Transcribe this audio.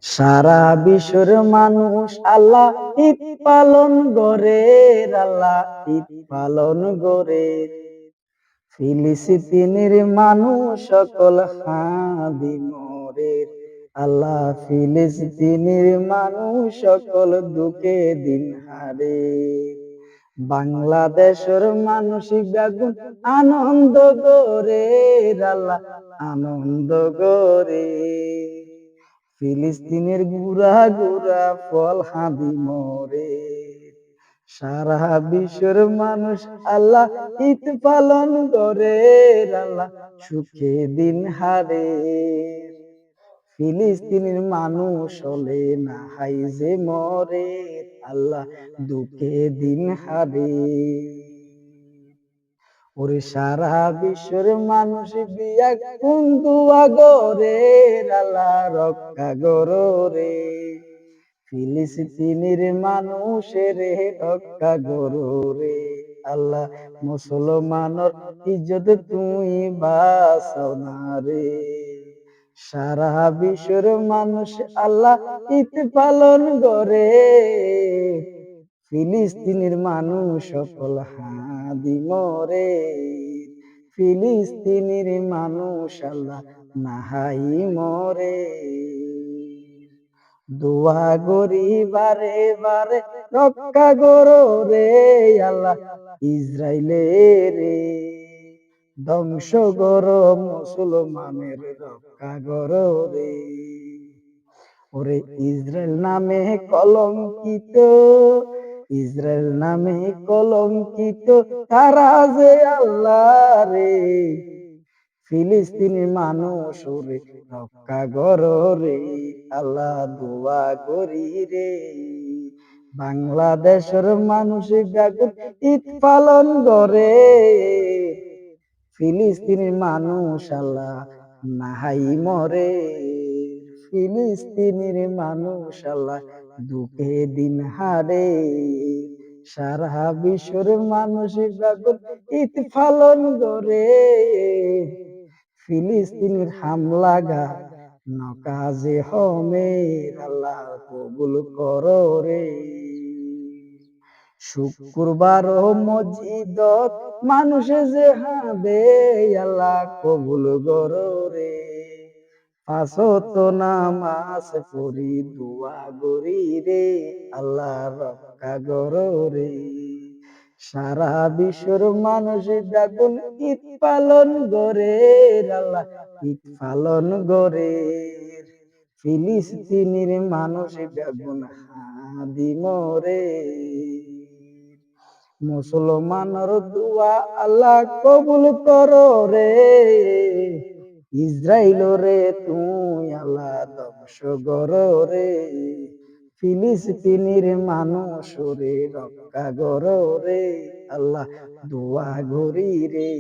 সারা বিশ্বের মানুষ আল্লাহ ঈদ পালন করে, আল্লাহ ঈদ পালন করে। ফিলিস্তিনের মানুষ সকল হাদি মরে, আল্লাহ ফিলিস্তিনের মানুষ সকল দুঃখে দিন হারে। বাংলাদেশের মানসিক আগুন আনন্দ করে, আল্লাহ আনন্দ করে। ফিলিস্তিনের গুড়া গুড়া ফল হাদি মরে। সারা বিশ্বের মানুষ আল্লাহ ঈদ পালন করে, আল্লাহ সুখে দিন হারে। ফিলিস্তিনের মানুষ হলে না হাই যে মরে, আল্লাহ দুঃখে দিন হারে। ওরে সারা বিশ্বের মানুষ বিয়া কুন্দুয়া গরে, আল্লাহ রক্ষা গরে। ফিলিস্তিনের মানুষের রক্ষা গরে, আল্লাহ মুসলমানের ইজ্জত তুই বাঁচাও না রে। সারা বিশ্বের মানুষ আল্লাহ ঈদ পালন করে, ফিলিস্তিনের মানুষ সকল হাদি মরে। ফিলিস্তিনের মানুষ আল্লাহ নাহাই মরে। দোয়া গরি বারে বারে রক্ষা গরো রে, আল্লাহ ইসরায়েলে রে। ধ্বংস গরো মুসলমানের রক্ষা গরো রে। ওরে ইসরায়েল নামে কলঙ্কিত, ইসরায়েল নামে কলঙ্কিত তারা যে আল্লাহ রে। ফিলিস্তিনি মানুষ ওরে রক্ষা গরো রে, আল্লাহ দোয়া করি রে। বাংলাদেশের মানুষ গাগুন ঈদ পালন করে, ফিলিস্তিনি মানুষ আল্লাহ নাহাই মরে। ফিলিস্তিনির মানুষ আল্লাহ দুঃখে দিন হারে। সারা বিশ্বের মানুষ গাগুন ঈদ পালন করে, ফিলিস্তিনের হামলা গা নকাজে হমের, আল্লাহ কবুল করো রে। শুক্রবার মসজিদত মানুষে যে হাবে, আল্লাহ কবুল করো রে। পাঁচত নামাজ পড়ি দোয়া গরি রে, আল্লাহ রক্ষা করো রে। সারা বিশ্বের মানুষ গাগুন ঈদ পালন করে, আল্লাহ ঈদ পালন করে। ফিলিস্তিনের মানুষ গাগুন হাদি মরে। মুসলমানের দোয়া আল্লাহ কবুল করো রে। ইসরায়েল রে তুই আল্লাহ ধ্বংস করো রে। ফিলিস্তিনের মানুষ রে রক্ষা করো রে, আল্লাহ দোয়া গরি রে।